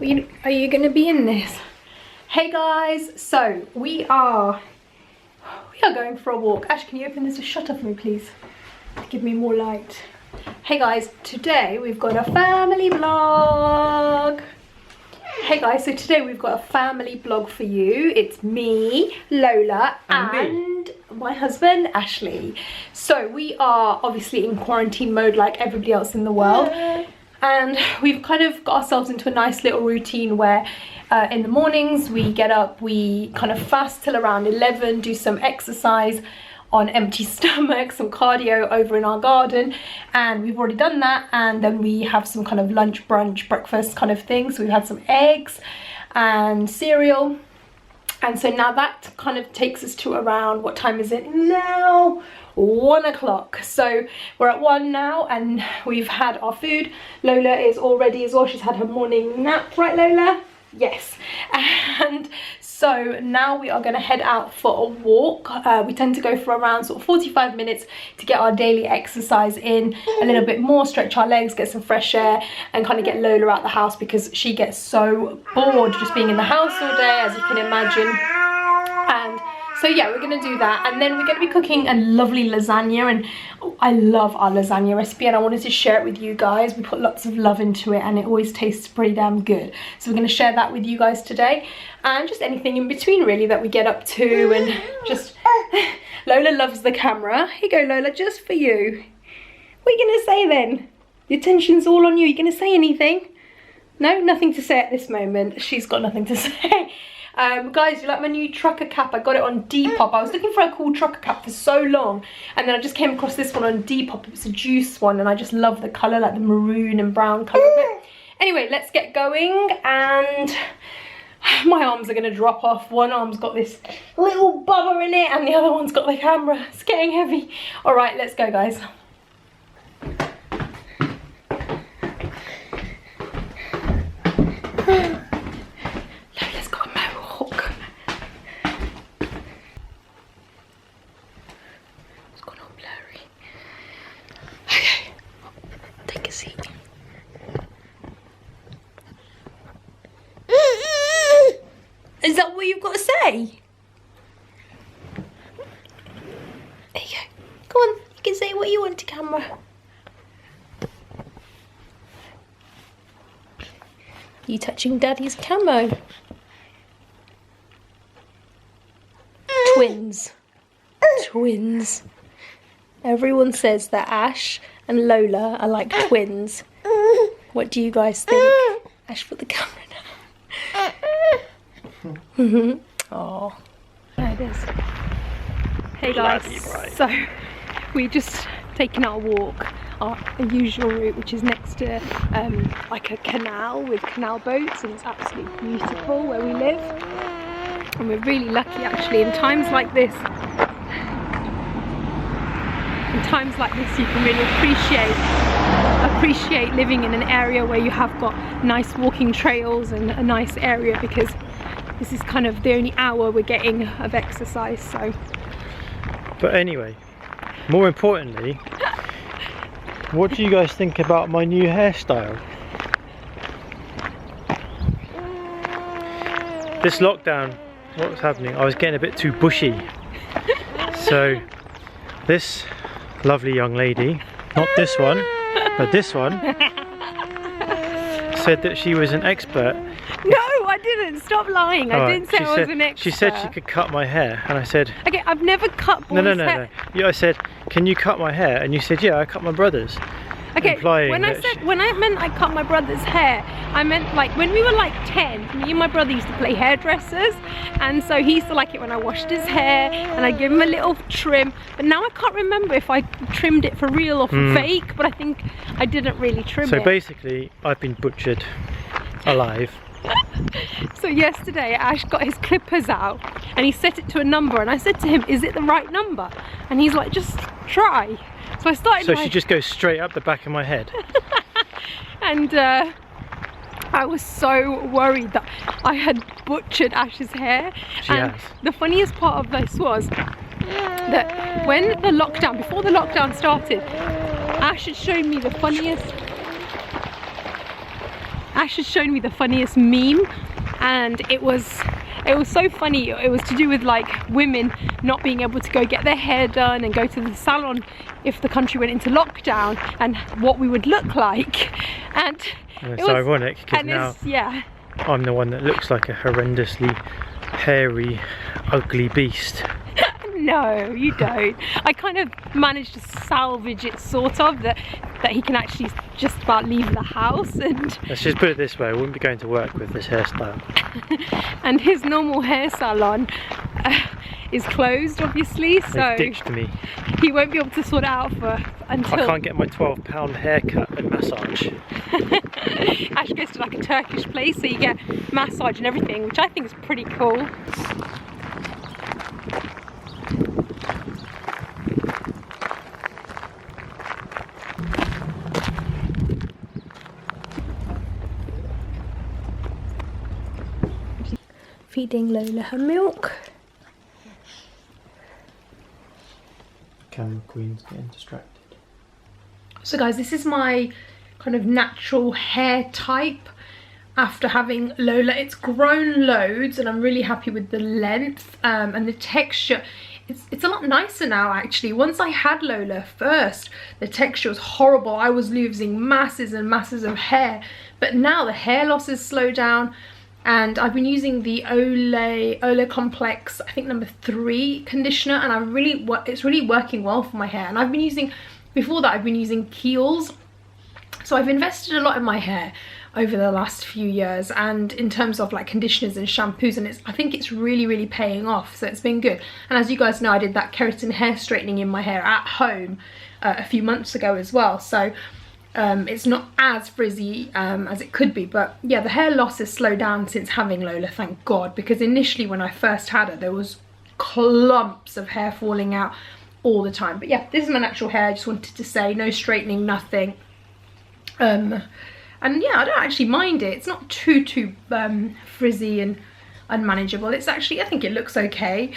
Are you gonna be in this? Hey guys, so we are going for a walk. Ash, can you open this shutter for me, please? To give me more light. Hey guys, today we've got a family vlog. Hey guys, so today we've got a family vlog for you. It's me, Lola, and my husband, Ashley. So we are obviously in quarantine mode like everybody else in the world. And we've kind of got ourselves into a nice little routine where in the mornings we get up, we kind of fast till around 11, do some exercise on empty stomach, some cardio over in our garden, and we've already done that. And then we have some kind of lunch, brunch, breakfast kind of thing. So we've had some eggs and cereal, and so now that kind of takes us to around, what time is it now? 1 o'clock. So we're at 1 now and we've had our food. Lola is all ready as well. She's had her morning nap, right Lola? Yes. And so now we are going to head out for a walk. We tend to go for around sort of 45 minutes to get our daily exercise in a little bit more, stretch our legs, get some fresh air, and kind of get Lola out the house because she gets so bored just being in the house all day, as you can imagine. And so yeah, we're gonna do that, and then we're gonna be cooking a lovely lasagna, and I love our lasagna recipe and I wanted to share it with you guys. We put lots of love into it and it always tastes pretty damn good. So we're gonna share that with you guys today, and just anything in between really that we get up to, and just Lola loves the camera. Here you go Lola, just for you. What are you gonna say then? The attention's all on you. You gonna say anything? No, nothing to say at this moment. She's got nothing to say. Guys, you like my new trucker cap? I got it on Depop. I was looking for a cool trucker cap for so long, and then I just came across this one on Depop. It's a juice one, and I just love the colour, like the maroon and brown colour of it. Anyway, let's get going, and my arms are going to drop off. One arm's got this little bubble in it, and the other one's got the camera. It's getting heavy. Alright, let's go guys. Is that what you've got to say? There you go. Go on, you can say what you want to camera. You touching Daddy's camo? Twins. Twins. Everyone says that Ash and Lola are like twins. What do you guys think? Ash, put the camera down. Oh, there it is. Hey guys, so we just taken our walk, our usual route, which is next to like a canal with canal boats, and it's absolutely beautiful where we live, and we're really lucky actually. In times like this you can really appreciate living in an area where you have got nice walking trails and a nice area, because this is kind of the only hour we're getting of exercise. So, but anyway, more importantly, what do you guys think about my new hairstyle? This lockdown, what was happening? I was getting a bit too bushy. So this lovely young lady, not this one, but this one, said that she was an expert. No, I didn't. Stop lying. I didn't say I was an expert. She said she could cut my hair, and I said... Okay, I've never cut boys' hair. No. Yeah, I said, can you cut my hair? And you said, yeah, I cut my brother's. Okay, when I meant I cut my brother's hair, I meant like when we were like 10, me and my brother used to play hairdressers, and so he used to like it when I washed his hair and I'd give him a little trim. But now I can't remember if I trimmed it for real or for fake, but I think I didn't really trim it. So basically, I've been butchered alive. So yesterday Ash got his clippers out and he set it to a number, and I said to him, is it the right number? And he's like, just try. So I started. So she just goes straight up the back of my head. And I was so worried that I had butchered Ash's hair. The funniest part of this was that when before the lockdown started, Ash had shown me the funniest Ash has shown me the funniest meme, and it was so funny. It was to do with like women not being able to go get their hair done and go to the salon if the country went into lockdown, and what we would look like. And it's ironic because now I'm the one that looks like a horrendously hairy, ugly beast. No, you don't. I kind of managed to salvage it, sort of, that he can actually just about leave the house. And let's just put it this way, I wouldn't be going to work with this hairstyle. And his normal hair salon is closed, obviously, so they've ditched me. He won't be able to sort it out until... I can't get my £12 haircut and massage. Ash goes to like a Turkish place, so you get massage and everything, which I think is pretty cool. Feeding Lola her milk. Camera queen's getting distracted. So guys, this is my kind of natural hair type after having Lola. It's grown loads and I'm really happy with the length and the texture. It's a lot nicer now actually. Once I had Lola first, the texture was horrible. I was losing masses and masses of hair, but now the hair loss has slowed down. And I've been using the Olay Complex, I think number 3 conditioner, and it's really working well for my hair. And I've been using, before that I've been using Kiehl's. So I've invested a lot in my hair over the last few years, and in terms of like conditioners and shampoos, and I think it's really paying off, so it's been good. And as you guys know, I did that keratin hair straightening in my hair at home a few months ago as well, so it's not as frizzy as it could be. But yeah, the hair loss has slowed down since having Lola, thank God, because initially when I first had her there was clumps of hair falling out all the time. But yeah, this is my natural hair. I just wanted to say, no straightening, nothing. And yeah, I don't actually mind it. It's not too frizzy and unmanageable. It's actually, I think it looks okay.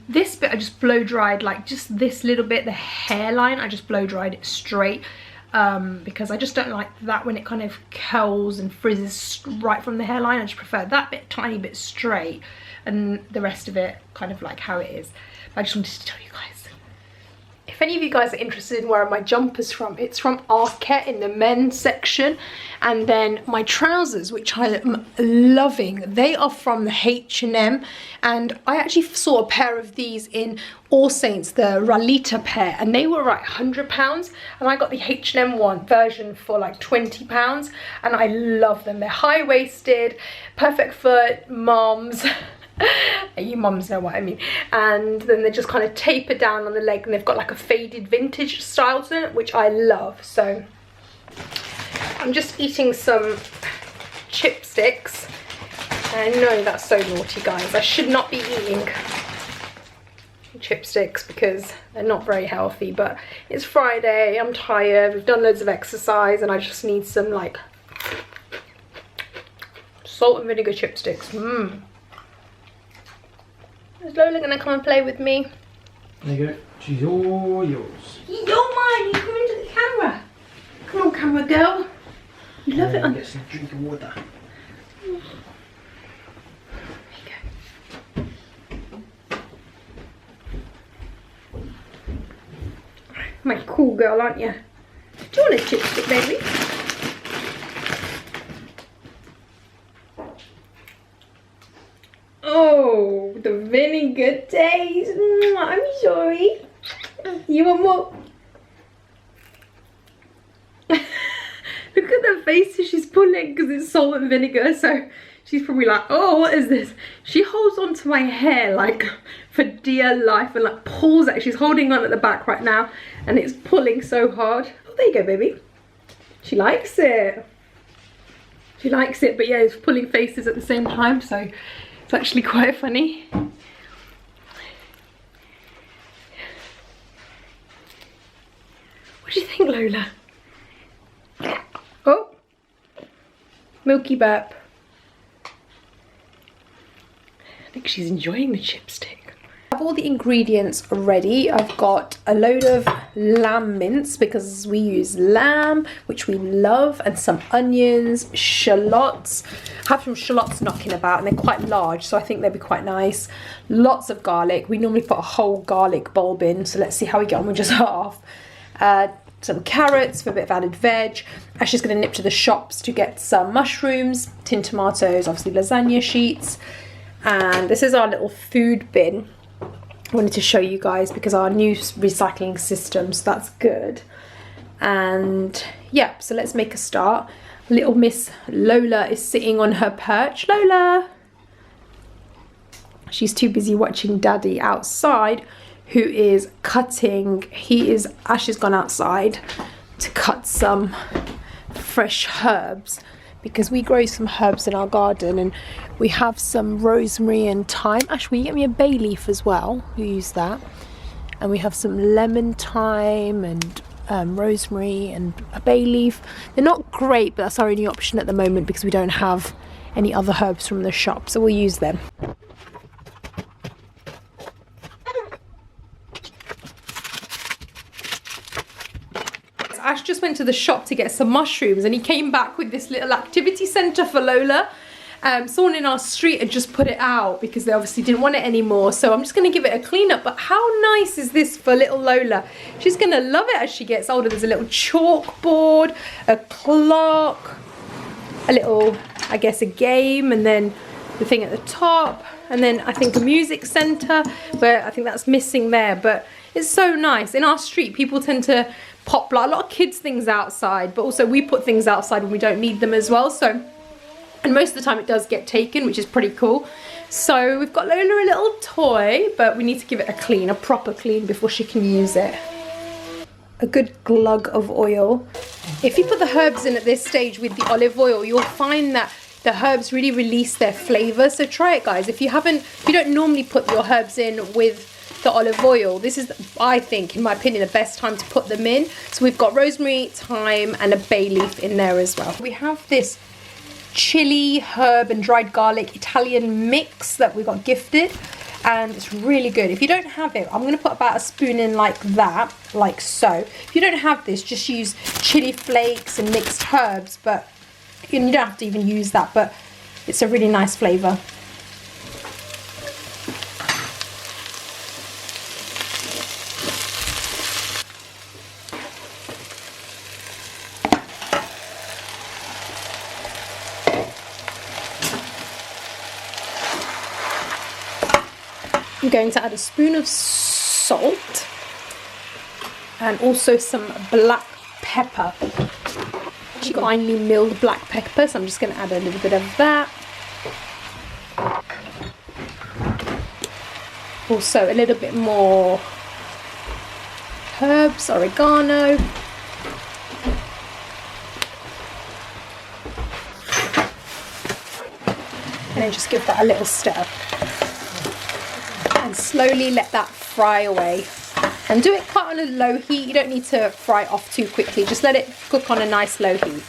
This bit I just blow dried, like just this little bit, the hairline, I just blow dried it straight. Because I just don't like that when it kind of curls and frizzes right from the hairline. I just prefer that bit, tiny bit straight, and the rest of it kind of like how it is. I just wanted to tell you guys. If any of you guys are interested in where my jumper's from, it's from Arket in the men's section. And then my trousers, which I am loving, they are from the H&M. And I actually saw a pair of these in All Saints, the Ralita pair, and they were like £100. And I got the H&M version for like £20. And I love them. They're high-waisted, perfect for moms. You mums know what I mean. And then they just kind of taper down on the leg, and they've got like a faded vintage style to it, which I love. So I'm just eating some chipsticks. I know that's so naughty, guys. I should not be eating chipsticks because they're not very healthy, but it's Friday, I'm tired, we've done loads of exercise, and I just need some like salt and vinegar chipsticks. Is Lola gonna come and play with me? There you go. She's all yours. You're mine. You come into the camera. Come on, camera girl. You love it. Get some drink of water. There you go. My cool girl, aren't you? Do you want a chipstick, baby? Oh, the vinegar taste. I'm sorry. You want more? Look at the faces she's pulling because it's salt and vinegar. So she's probably like, oh, what is this? She holds onto my hair like for dear life and like pulls it. She's holding on at the back right now and it's pulling so hard. Oh, there you go, baby. She likes it. She likes it, but yeah, it's pulling faces at the same time. So it's actually quite funny. What do you think, Lola? Oh, milky burp. I think she's enjoying the chipstick. all the ingredients ready. I've got a load of lamb mince because we use lamb, which we love, and some onions, shallots. I have some shallots knocking about and they're quite large, so I think they'll be quite nice. Lots of garlic. We normally put a whole garlic bulb in, so let's see how we get on with just half. Some carrots for a bit of added veg. Ashley's going to nip to the shops to get some mushrooms, tinned tomatoes, obviously lasagna sheets. And this is our little food bin. I wanted to show you guys because our new recycling system, so that's good. And yeah, so let's make a start. Little Miss Lola is sitting on her perch. Lola! She's too busy watching Daddy outside, who is cutting. Ashley's gone outside to cut some fresh herbs because we grow some herbs in our garden and we have some rosemary and thyme. Ash, will you get me a bay leaf as well? We use that. And we have some lemon thyme and rosemary and a bay leaf. They're not great, but that's our only option at the moment because we don't have any other herbs from the shop, so we'll use them. Ash just went to the shop to get some mushrooms and he came back with this little activity centre for Lola. Someone in our street had just put it out because they obviously didn't want it anymore, so I'm just going to give it a clean up. But how nice is this for little Lola? She's going to love it as she gets older. There's a little chalkboard, a clock, a little, I guess, a game, and then the thing at the top, and then I think a music centre where I think that's missing there. But it's so nice. In our street, people tend to pop like a lot of kids things outside, but also we put things outside when we don't need them as well. So, and most of the time it does get taken, which is pretty cool. So we've got Lola a little toy, but we need to give it a clean, a proper clean before she can use it. A good glug of oil. If you put the herbs in at this stage with the olive oil, you'll find that the herbs really release their flavour. So try it, guys. If you don't normally put your herbs in with the olive oil, this is, I think, in my opinion, the best time to put them in. So we've got rosemary, thyme and a bay leaf in there as well. We have this chili, herb and dried garlic Italian mix that we got gifted, and it's really good. If you don't have it, I'm going to put about a spoon in like that, like so. If you don't have this, just use chili flakes and mixed herbs, but you don't have to even use that, but it's a really nice flavour. I'm going to add a spoon of salt and also some black pepper. Finely milled black pepper, so I'm just going to add a little bit of that. Also a little bit more herbs, oregano. And then just give that a little stir. And slowly let that fry away. And do it quite on a low heat. You don't need to fry it off too quickly. Just let it cook on a nice low heat.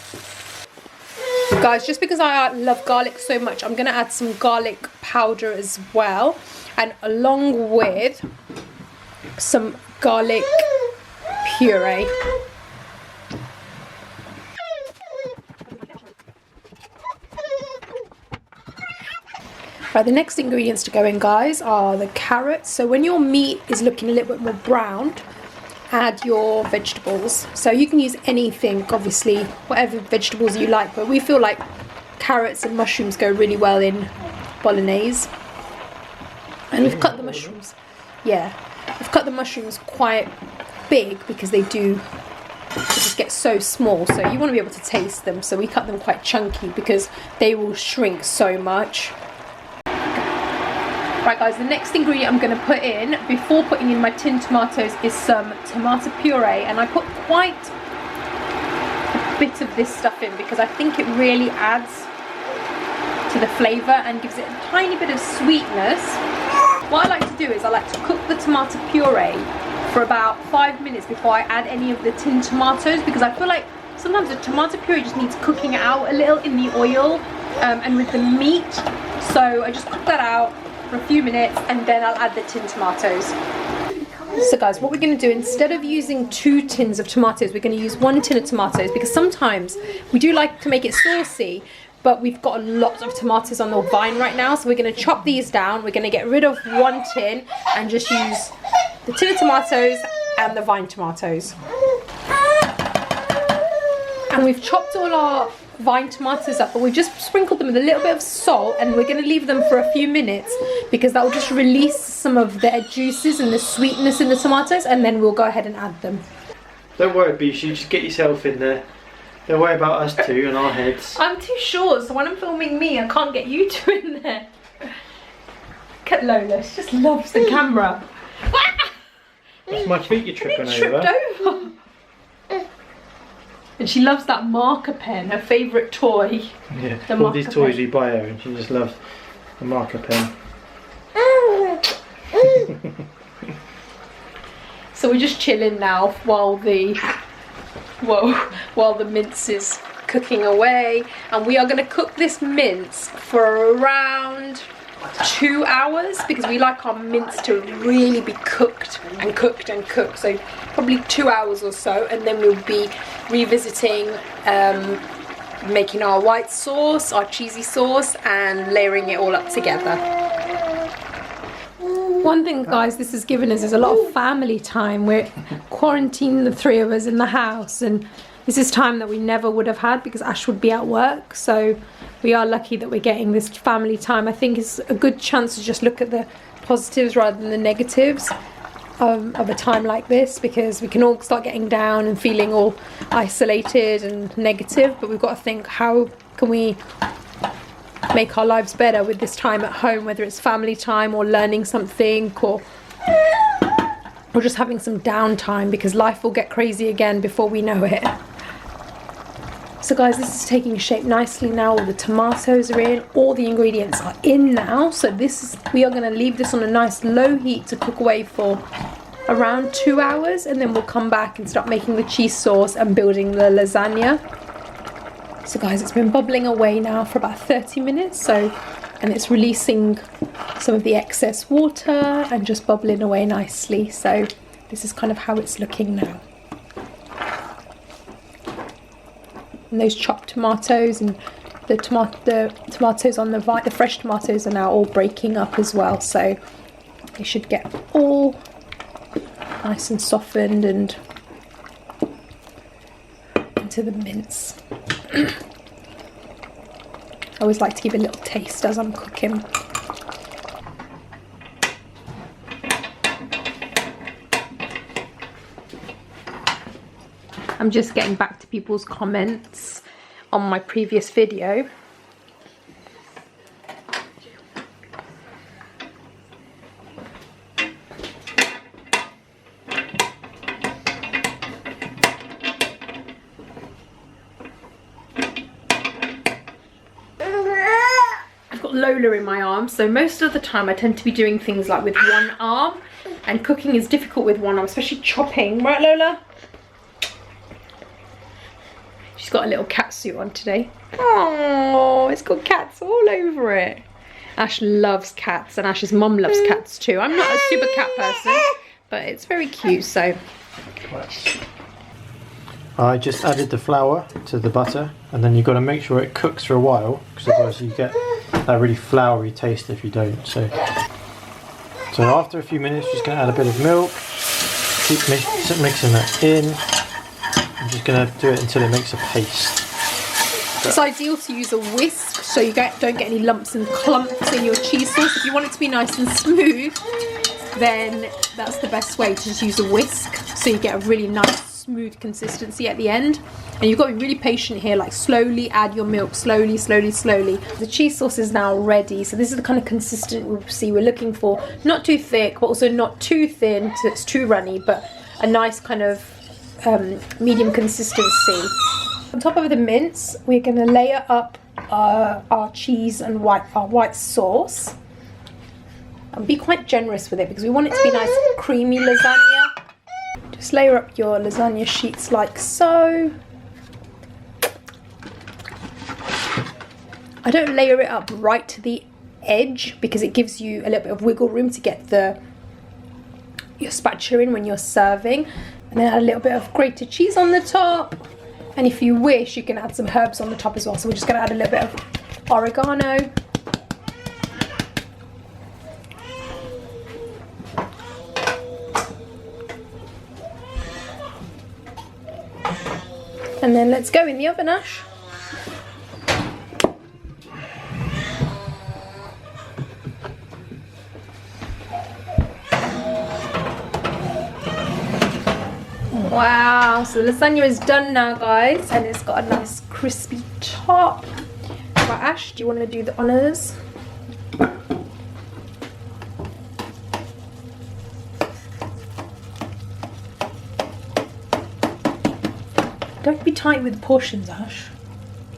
Guys, just because I love garlic so much, I'm going to add some garlic powder as well. And along with some garlic puree. Right, the next ingredients to go in, guys, are the carrots. So when your meat is looking a little bit more browned, add your vegetables. So you can use anything, obviously, whatever vegetables you like, but we feel like carrots and mushrooms go really well in bolognese. And we've cut the mushrooms, yeah, we've cut the mushrooms quite big because they just get so small, so you want to be able to taste them, so we cut them quite chunky because they will shrink so much. Right guys, the next ingredient I'm going to put in before putting in my tinned tomatoes is some tomato puree, and I put quite a bit of this stuff in because I think it really adds to the flavour and gives it a tiny bit of sweetness. What I like to do is I like to cook the tomato puree for about 5 minutes before I add any of the tinned tomatoes, because I feel like sometimes the tomato puree just needs cooking out a little in the oil and with the meat. So I just cook that out for a few minutes and then I'll add the tin tomatoes. So guys, what we're going to do, instead of using 2 tins of tomatoes, we're going to use 1 tin of tomatoes, because sometimes we do like to make it saucy, but we've got a lot of tomatoes on the vine right now, so we're going to chop these down. We're going to get rid of 1 tin and just use the tin of tomatoes and the vine tomatoes. And we've chopped all our vine tomatoes up, but we've just sprinkled them with a little bit of salt, and we're going to leave them for a few minutes because that will just release some of their juices and the sweetness in the tomatoes, and then we'll go ahead and add them. Don't worry, Bishu, just get yourself in there. Don't worry about us two and our heads. I'm too short, so when I'm filming me, I can't get you two in there. Look at Lola, she just loves the camera. That's my feet you're tripping tripped over. And she loves that marker pen, her favourite toy. Yeah, all these toys we buy her, and she just loves the marker pen. So we're just chilling now while the mince is cooking away, and we are going to cook this mince for around 2 hours because we like our mince to really be cooked and cooked and cooked, so probably 2 hours or so, and then we'll be revisiting making our white sauce, our cheesy sauce, and layering it all up together. One thing, guys, this has given us is a lot of family time. We're quarantining, the 3 of us in the house, and this is time that we never would have had because Ash would be at work. So we are lucky that we're getting this family time. I think it's a good chance to just look at the positives rather than the negatives of a time like this, because we can all start getting down and feeling all isolated and negative, but we've got to think, how can we make our lives better with this time at home, whether it's family time or learning something or just having some downtime, because life will get crazy again before we know it. So guys, this is taking shape nicely now. All the tomatoes are in, all the ingredients are in now. So we are going to leave this on a nice low heat to cook away for around 2 hours, and then we'll come back and start making the cheese sauce and building the lasagna. So guys, it's been bubbling away now for about 30 minutes, and it's releasing some of the excess water and just bubbling away nicely. So this is kind of how it's looking now. And those chopped tomatoes and the tomatoes on the vine, the fresh tomatoes, are now all breaking up as well, so they should get all nice and softened and into the mince. I always like to give a little taste as I'm cooking. I'm just getting back to people's comments on my previous video. I've got Lola in my arm, so most of the time I tend to be doing things like with one arm, and cooking is difficult with one arm, especially chopping. Right, Lola? She's got a little cat suit on today. Oh, it's got cats all over it. Ash loves cats, and Ash's mum loves cats too. I'm not a super cat person, but it's very cute, so. I just added the flour to the butter, and then you've got to make sure it cooks for a while, because otherwise you get that really floury taste if you don't. So after a few minutes, just going to add a bit of milk, keep mixing that in. I'm just going to do it until it makes a paste. It's ideal to use a whisk so you don't get any lumps and clumps in your cheese sauce. If you want it to be nice and smooth, then that's the best way, to just use a whisk so you get a really nice smooth consistency at the end. And you've got to be really patient here, like slowly add your milk, slowly, slowly, slowly. The cheese sauce is now ready, so this is the kind of consistency we're looking for. Not too thick, but also not too thin so it's too runny, but a nice kind of medium consistency. On top of the mince, we're going to layer up our cheese and our white sauce, and be quite generous with it because we want it to be nice creamy lasagna. Just layer up your lasagna sheets like so. I don't layer it up right to the edge because it gives you a little bit of wiggle room to get your spatula in when you're serving. And then add a little bit of grated cheese on the top. And if you wish, you can add some herbs on the top as well. So we're just going to add a little bit of oregano. And then let's go in the oven, Ash. Wow, so the lasagna is done now, guys, and it's got a nice crispy top. Right, Ash, do you want to do the honours? Don't be tight with portions, Ash.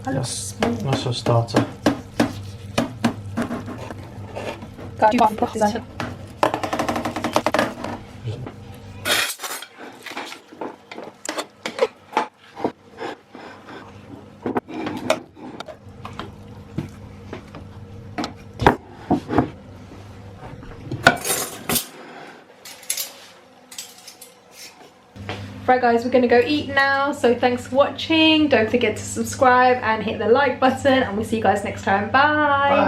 That looks small. That's a starter. Right guys, we're gonna go eat now, so thanks for watching. Don't forget to subscribe and hit the like button, and we'll see you guys next time. Bye.